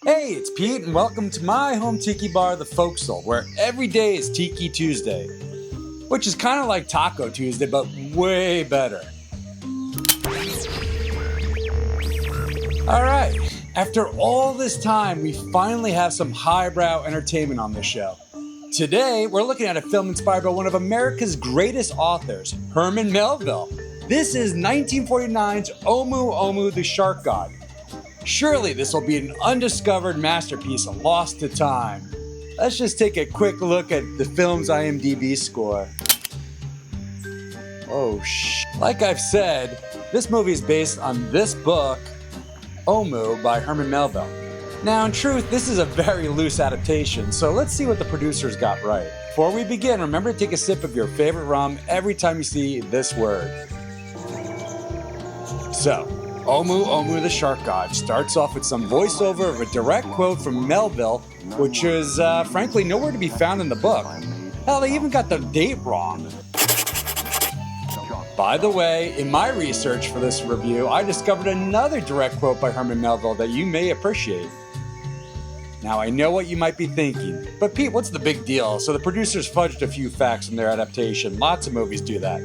Hey, it's Pete, and welcome to my home tiki bar, The Forecastle, where every day is Tiki Tuesday, which is kind of like Taco Tuesday, but way better. Alright, after all this time, we finally have some highbrow entertainment on this show. Today, we're looking at a film inspired by one of America's greatest authors, Herman Melville. This is 1949's Omoo-Omoo The Shark God. Surely this will be an undiscovered masterpiece lost to time. Let's just take a quick look at the film's IMDb score. Like I've said, this movie is based on this book, Omoo by Herman Melville. Now, in truth, this is a very loose adaptation, so let's see what the producers got right. Before we begin, remember to take a sip of your favorite rum every time you see this word. So, Omoo-Omoo The Shark God starts off with some voiceover of a direct quote from Melville, which is, frankly, nowhere to be found in the book. Hell, they even got the date wrong. By the way, in my research for this review, I discovered another direct quote by Herman Melville that you may appreciate. Now, I know what you might be thinking, but Pete, what's the big deal? So the producers fudged a few facts in their adaptation. Lots of movies do that.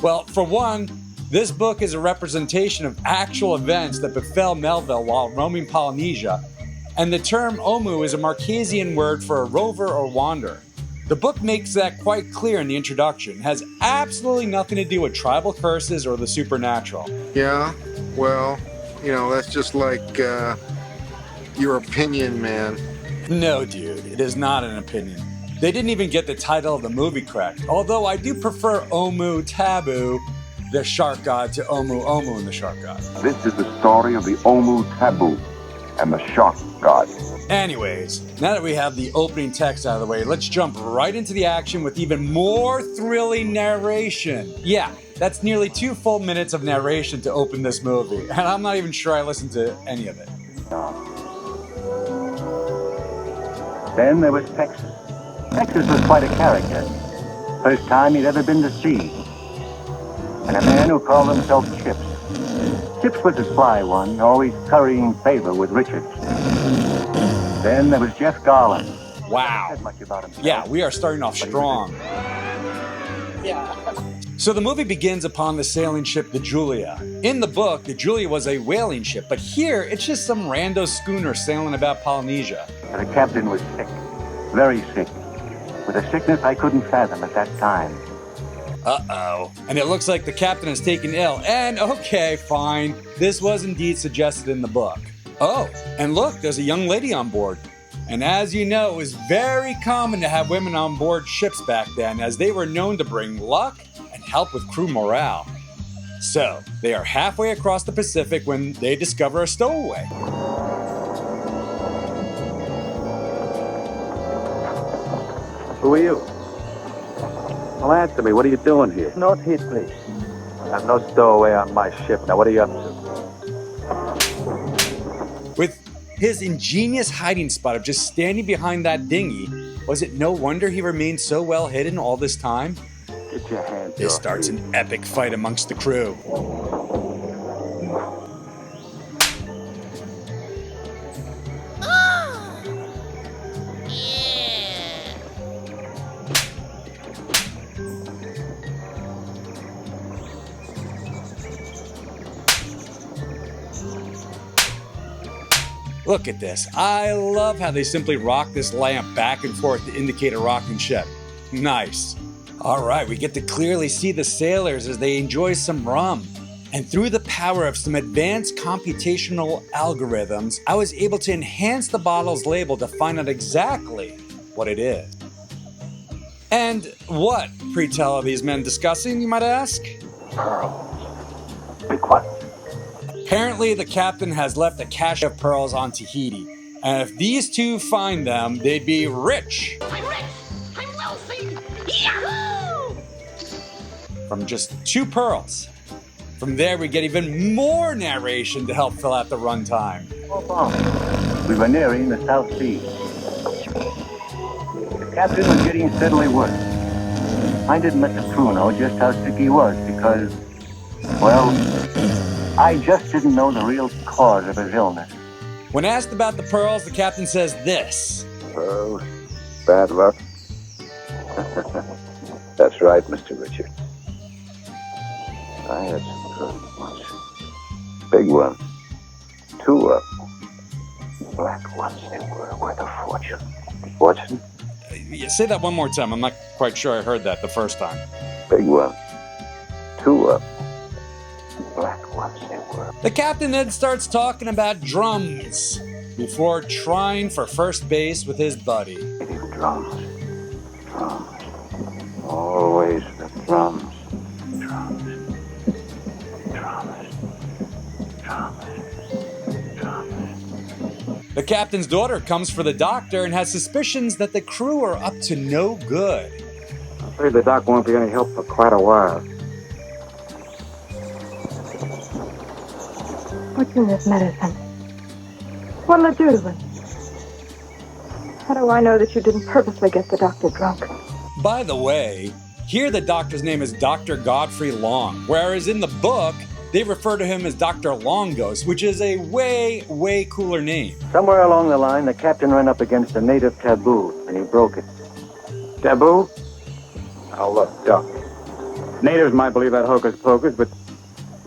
Well, for one, this book is a representation of actual events that befell Melville while roaming Polynesia, and the term Omoo is a Marquesian word for a rover or wanderer. The book makes that quite clear in the introduction. It has absolutely nothing to do with tribal curses or the supernatural. Yeah, well, that's just like your opinion, man. No, dude, it is not an opinion. They didn't even get the title of the movie correct, although I do prefer Omoo Taboo, the Shark God, to Omoo-Omoo and the Shark God. This is the story of the Omoo Taboo and the Shark God. Anyways, now that we have the opening text out of the way, let's jump right into the action with even more thrilling narration. Yeah, that's nearly 2 full minutes of narration to open this movie, and I'm not even sure I listened to any of it. Then there was Texas. Texas was quite a character. First time he'd ever been to sea. And a man who called himself Chips. Chips was a sly one, always currying favor with Richards. Then there was Jeff Garland. Wow. Yeah, we are starting off strong. So the movie begins upon the sailing ship, the Julia. In the book, the Julia was a whaling ship, but here it's just some rando schooner sailing about Polynesia. The captain was sick, very sick, with a sickness I couldn't fathom at that time. Uh-oh. And it looks like the captain is taken ill. And okay, fine. This was indeed suggested in the book. Oh, and look, there's a young lady on board. And as you know, it was very common to have women on board ships back then, as they were known to bring luck and help with crew morale. So, they are halfway across the Pacific when they discover a stowaway. Who are you? Well, answer me. What are you doing here? Not hit, please. I have no stowaway on my ship. Now, what are you up to? With his ingenious hiding spot of just standing behind that dinghy, was it no wonder he remained so well hidden all this time? Get your hands This off starts me. an epic fight amongst the crew. Look at this. I love how they simply rock this lamp back and forth to indicate a rocking ship. Nice. All right, we get to clearly see the sailors as they enjoy some rum. And through the power of some advanced computational algorithms, I was able to enhance the bottle's label to find out exactly what it is. And what, pre-tell, are these men discussing, you might ask? Pearls. Be quiet. Apparently, the captain has left a cache of pearls on Tahiti, and if these two find them, they'd be rich. I'm rich! I'm wealthy! Yahoo! From just 2 pearls. From there, we get even more narration to help fill out the runtime. We were nearing the South Sea. The captain was getting steadily worse. I didn't let the crew know just how sick he was because, well, I just didn't know the real cause of his illness. When asked about the pearls, the captain says this. Pearls? Bad luck? That's right, Mr. Richard. I had some pearls once. Big ones. 2 of them. Black ones they were worth a fortune. Fortune? Say that one more time. I'm not quite sure I heard that the first time. Big ones. 2 of them. Black ones they were. The captain then starts talking about drums before trying for first base with his buddy. Drums. Drums. Always the drums. Drums. Drums. Drums. Drums. The captain's daughter comes for the doctor and has suspicions that the crew are up to no good. I'm afraid the doc won't be any help for quite a while. What's in this medicine? What'll it do to him? How do I know that you didn't purposely get the doctor drunk? By the way, here the doctor's name is Dr. Godfrey Long, whereas in the book, they refer to him as Dr. Longos, which is a way, way cooler name. Somewhere along the line, the captain ran up against a native taboo, and he broke it. Taboo? Oh, look, Doc. Natives might believe that hocus pocus, but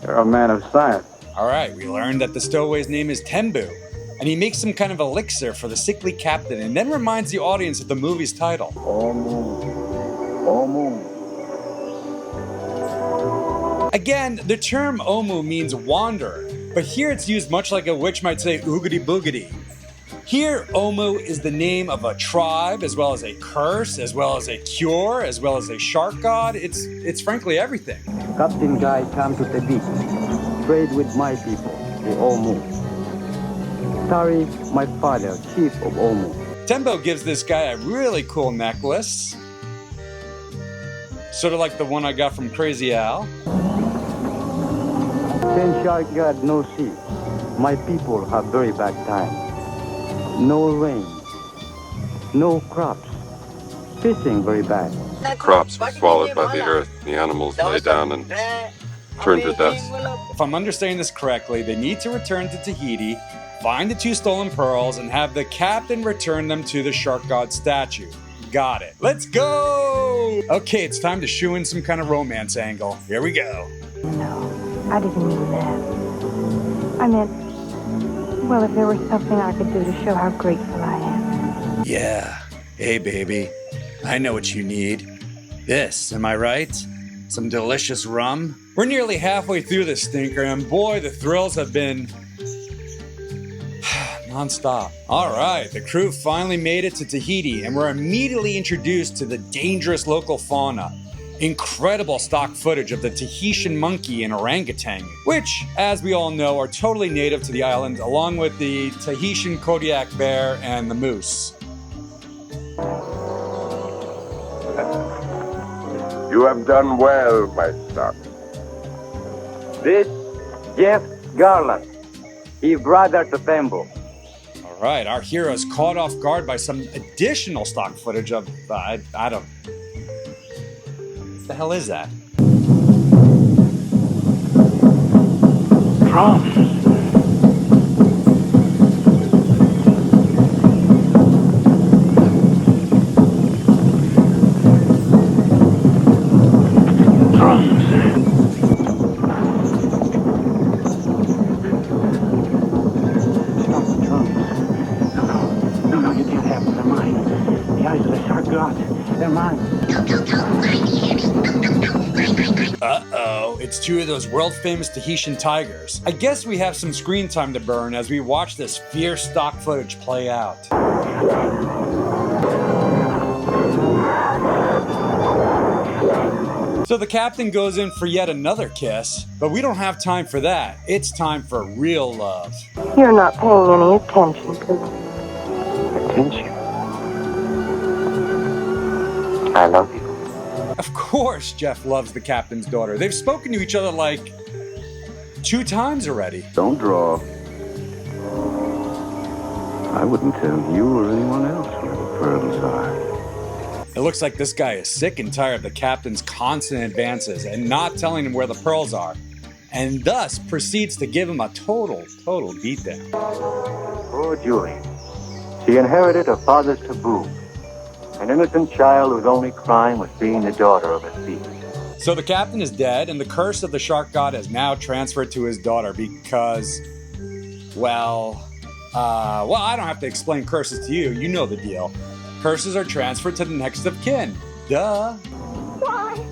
you're a man of science. All right, we learned that the stowaway's name is Tembu, and he makes some kind of elixir for the sickly captain and then reminds the audience of the movie's title. Omoo. Omoo. Again, the term Omoo means wanderer, but here it's used much like a witch might say oogity boogity. Here, Omoo is the name of a tribe, as well as a curse, as well as a cure, as well as a shark god. It's frankly everything. Captain Guy come to the beach. Trade with my people, the Omoo. Sorry, my father, chief of Omoo. Tembo gives this guy a really cool necklace. Sort of like the one I got from Crazy Al. Ten Shark God, no sea. My people have very bad time. No rain. No crops. Fishing very bad. Crops were swallowed by the earth. The animals lay down and turned to dust. If I'm understanding this correctly, they need to return to Tahiti, find the 2 stolen pearls, and have the captain return them to the shark god statue. Got it. Let's go! Okay, it's time to shoe in some kind of romance angle. Here we go. No, I didn't mean that. I meant, well, if there were something I could do to show how grateful I am. Yeah. Hey, baby. I know what you need. This, am I right? Some delicious rum? We're nearly halfway through this stinker, and boy, the thrills have been non-stop. All right, the crew finally made it to Tahiti, and we're immediately introduced to the dangerous local fauna. Incredible stock footage of the Tahitian monkey and orangutan, which, as we all know, are totally native to the island, along with the Tahitian Kodiak bear and the moose. You have done well, my son. This, Jeff Garland. He brother to Tembo. All right, our hero's caught off guard by some additional stock footage of, I don't... What the hell is that? Drums. No, you can't have them. They're mine. The eyes of the shark god. They're mine. Uh-oh, it's 2 of those world-famous Tahitian tigers. I guess we have some screen time to burn as we watch this fierce stock footage play out. So the captain goes in for yet another kiss, but we don't have time for that. It's time for real love. You're not paying any attention, Pooh. Attention. I love you. Of course Jeff loves the captain's daughter. They've spoken to each other like 2 times already. Don't draw. I wouldn't tell you or anyone else where the pearls are. It looks like this guy is sick and tired of the captain's constant advances and not telling him where the pearls are, and thus proceeds to give him a total beatdown. Poor Julie. She inherited her father's taboo. An innocent child whose only crime was being the daughter of a thief. So the captain is dead, and the curse of the shark god has now transferred to his daughter because, well, I don't have to explain curses to you. You know the deal. Curses are transferred to the next of kin. Duh. Why?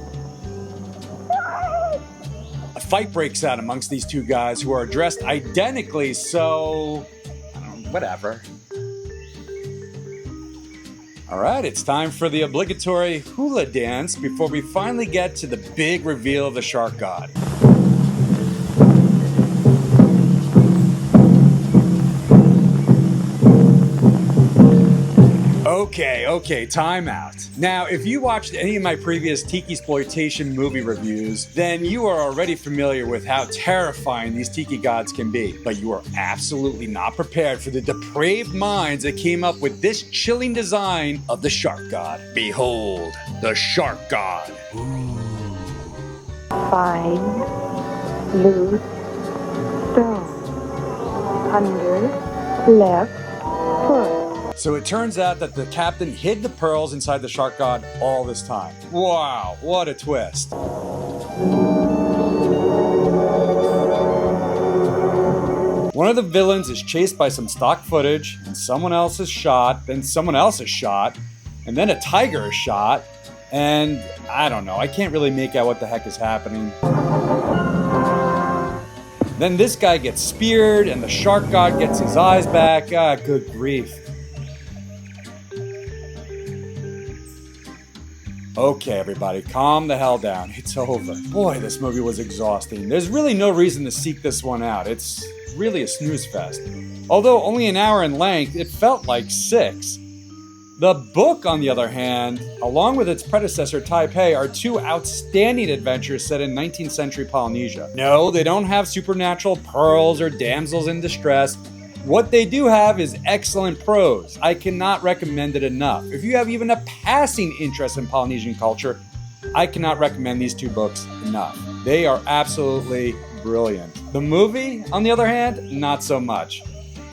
A fight breaks out amongst these two guys who are dressed identically, so whatever. All right, it's time for the obligatory hula dance before we finally get to the big reveal of the shark god. Okay, time out. Now, if you watched any of my previous Tiki-sploitation movie reviews, then you are already familiar with how terrifying these Tiki gods can be. But you are absolutely not prepared for the depraved minds that came up with this chilling design of the shark god. Behold, the shark god. Find loose stone under left foot. So it turns out that the captain hid the pearls inside the shark god all this time. Wow, what a twist. One of the villains is chased by some stock footage, and someone else is shot, then someone else is shot, and then a tiger is shot, and I don't know, I can't really make out what the heck is happening. Then this guy gets speared, and the shark god gets his eyes back. Ah, good grief. Okay, everybody, calm the hell down. It's over. Boy, this movie was exhausting. There's really no reason to seek this one out. It's really a snooze fest. Although only an hour in length, it felt like 6. The book, on the other hand, along with its predecessor, Taipei, are two outstanding adventures set in 19th century Polynesia. No, they don't have supernatural pearls or damsels in distress. What they do have is excellent prose. I cannot recommend it enough. If you have even a passing interest in Polynesian culture, I cannot recommend these two books enough. They are absolutely brilliant. The movie, on the other hand, not so much.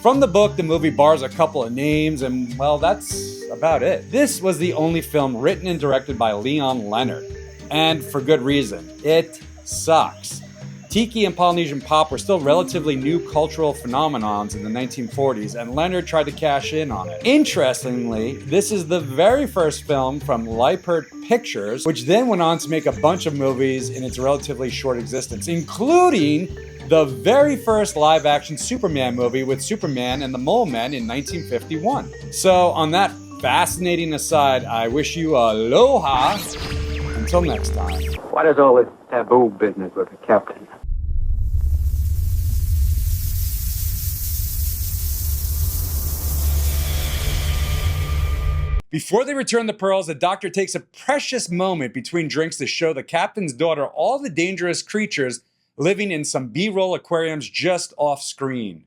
From the book, the movie borrows a couple of names, and well, that's about it. This was the only film written and directed by Leon Leonard, and for good reason. It sucks. Tiki and Polynesian pop were still relatively new cultural phenomenons in the 1940s, and Leonard tried to cash in on it. Interestingly, this is the very first film from Leipert Pictures, which then went on to make a bunch of movies in its relatively short existence, including the very first live-action Superman movie with Superman and the Mole Men in 1951. So, on that fascinating aside, I wish you aloha. Until next time. What is all this taboo business with the captain? Before they return the pearls, the doctor takes a precious moment between drinks to show the captain's daughter all the dangerous creatures living in some B-roll aquariums just off screen.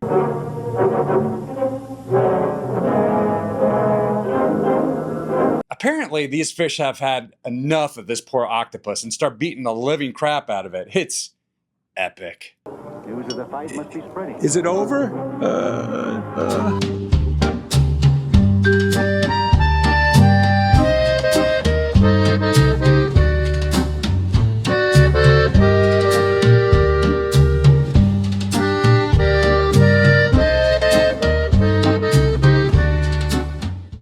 Apparently, these fish have had enough of this poor octopus and start beating the living crap out of it. It's epic. News of the fight must be spreading. Is it over?